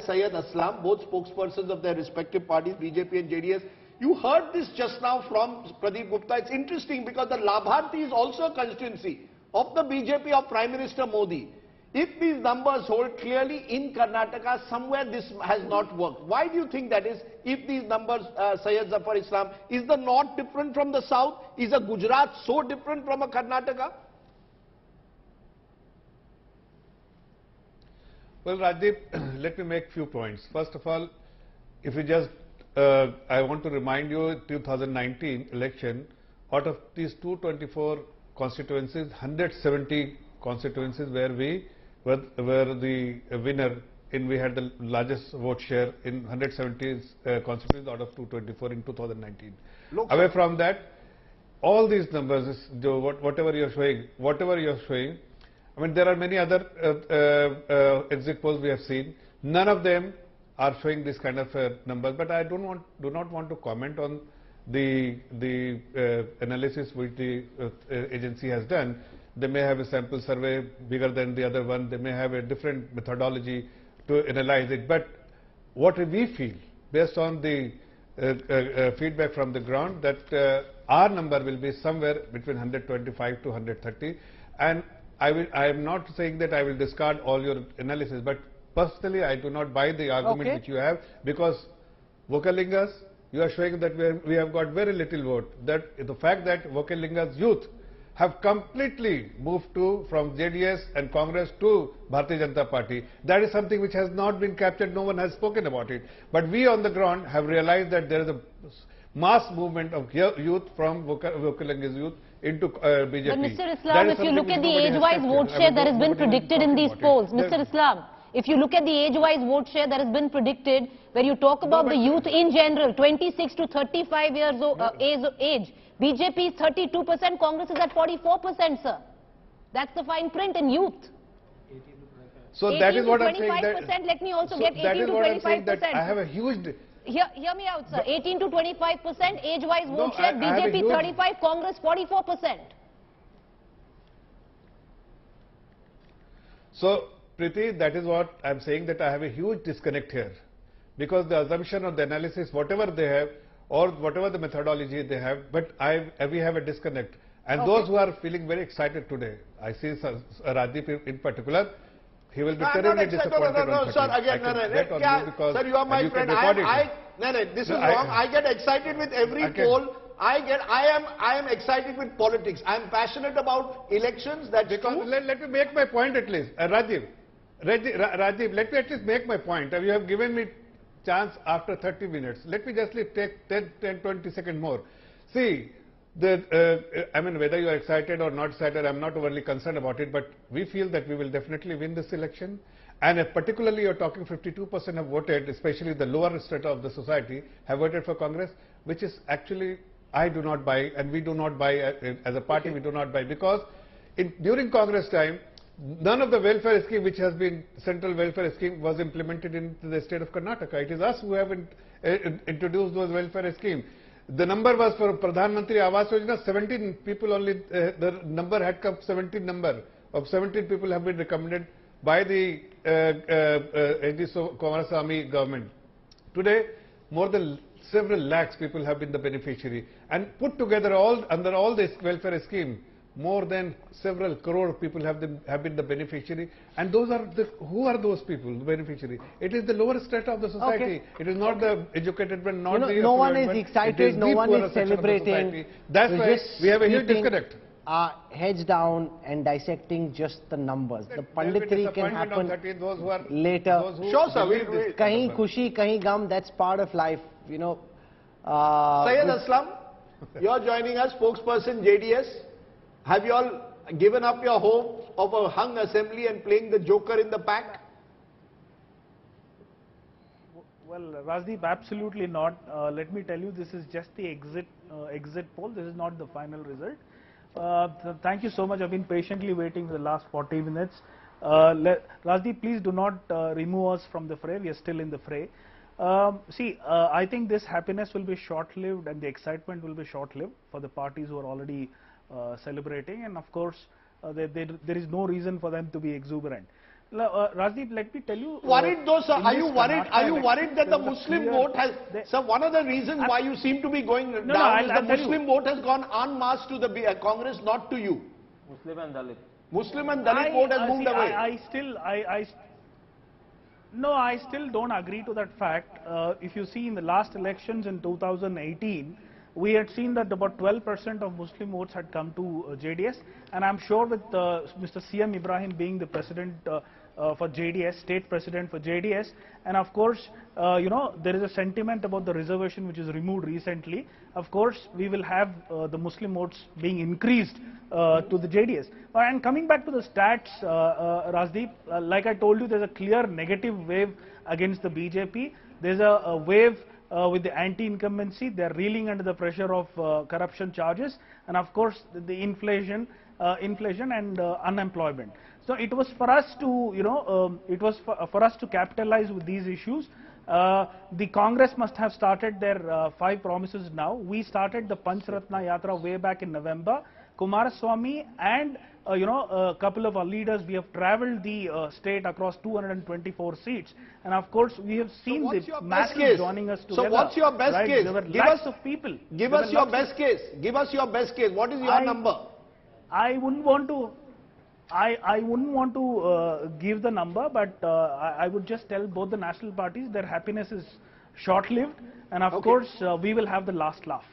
Syed Aslam, both spokespersons of their respective parties, BJP and JDS. You heard this just now from Pradeep Gupta. It's interesting because the Labharti is also a constituency of the BJP of Prime Minister Modi. If these numbers hold clearly in Karnataka, somewhere this has not worked. Why do you think that is? If these numbers, Syed Zafar Islam, is the north different from the south? Is a Gujarat so different from a Karnataka? Well, Rajdeep, let me make few points. First of all, if you just, I want to remind you, 2019 election, out of these 224 constituencies, 170 constituencies where we were the winner in, we had the largest vote share in 170 constituencies out of 224 in 2019. Away from that, all these numbers, whatever you're showing, I mean, there are many other exit polls we have seen. None of them are showing this kind of numbers. But I do not want to comment on the analysis which the agency has done. They may have a sample survey bigger than the other one. They may have a different methodology to analyze it. But what we feel, based on the feedback from the ground, that our number will be somewhere between 125 to 130. And I am not saying that I will discard all your analysis, but personally I do not buy the argument which you have, because Vokalingas, you are showing that we have got very little vote. That the fact that Vokalingas youth have completely moved from JDS and Congress to Bharatiya Janata Party, that is something which has not been captured. No one has spoken about it. But we on the ground have realized that there is a mass movement of youth from Vokalingas youth into BJP. But Mr. Islam, if you look at the age-wise vote share that has been predicted in these polls, Mr. Islam, if you look at the age-wise vote share that has been predicted, where you talk about the youth in general, 26 to 35 years age, BJP is 32%, Congress is at 44%, sir. That's the fine print in youth. So that is what I'm saying. 25%, let me also get 18 to 25%. I have a huge... Hear me out, sir. 18 to 25% age-wise vote share, BJP 35, Congress 44%. So, Preeti, that is what I'm saying, that I have a huge disconnect here. Because the assumption or the analysis, whatever they have, or whatever the methodology they have, but we have a disconnect. And those who are feeling very excited today, I see Rajdeep in particular, he will be terribly disappointed. No, sir, again, sir, you are my friend. This is wrong. I get excited with every poll. I am excited with politics. I am passionate about elections. Let me make my point at least. Rajiv, let me at least make my point. You have given me chance after 30 minutes. Let me just take 10-20 seconds more. See, I mean, whether you are excited or not excited, I'm not overly concerned about it, but we feel that we will definitely win this election. And if particularly you're talking 52% have voted, especially the lower strata of the society, have voted for Congress, which is actually, I do not buy, and we do not buy, as a party we do not buy, because during Congress time, none of the welfare scheme which has been, central welfare scheme, was implemented in the state of Karnataka. It is us who have introduced those welfare schemes. The number was for Pradhan Mantri Awas Yojana, 17 people only, the number had come, 17 number of 17 people have been recommended by the Kumaraswamy government. Today, more than several lakhs people have been the beneficiary, and put together under all this welfare scheme, more than several crore people have been the beneficiary. And those are who are those people, the beneficiary? It is the lower strata of the society. It is not the educated one, not the no one is excited, no one is celebrating. That's why we have a huge disconnect. Heads down and dissecting just the numbers. The panditry can happen later. Sure, sir. Kahin khushi, kahin gum, that's part of life, you know. Syed Aslam, you're joining us, spokesperson JDS. Have you all given up your hope of a hung assembly and playing the joker in the pack? Well, Rajdeep, absolutely not. Let me tell you, this is just the exit poll. This is not the final result. Thank you so much. I've been patiently waiting for the last 40 minutes. Rajdeep, please do not remove us from the fray. We are still in the fray. I think this happiness will be short-lived and the excitement will be short-lived for the parties who are already celebrating, and of course there is no reason for them to be exuberant. Rajdeep, let me tell you. Worried though, sir? Are you worried? Are you worried that the there was a Muslim clear- vote has? Sir, one of the reasons why you seem to be going down is the I'll tell Muslim you. vote has gone en masse to the Congress, not to you. Muslim and Dalit. Muslim and Dalit vote has moved away. I still don't agree to that fact. If you see in the last elections in 2018, we had seen that about 12% of Muslim votes had come to JDS, and I'm sure with Mr. CM Ibrahim being the president for JDS, state president for JDS, and of course, there is a sentiment about the reservation which is removed recently. Of course, we will have the Muslim votes being increased to the JDS. And coming back to the stats, Rajdeep, like I told you, there's a clear negative wave against the BJP. There's a wave with the anti-incumbency. They're reeling under the pressure of corruption charges, and of course the inflation and unemployment. So it was for us to, for us to capitalize with these issues. The Congress must have started their 5 promises now. We started the Panch Ratna Yatra way back in November. Kumaraswamy and a couple of our leaders, we have travelled the state across 224 seats, and of course we have seen the masses joining us together. So what's your best case? There were lakhs of people. Give us your best case. Give us your best case. What is your number? I wouldn't want to give the number, but I would just tell both the national parties their happiness is short-lived, and of course we will have the last laugh.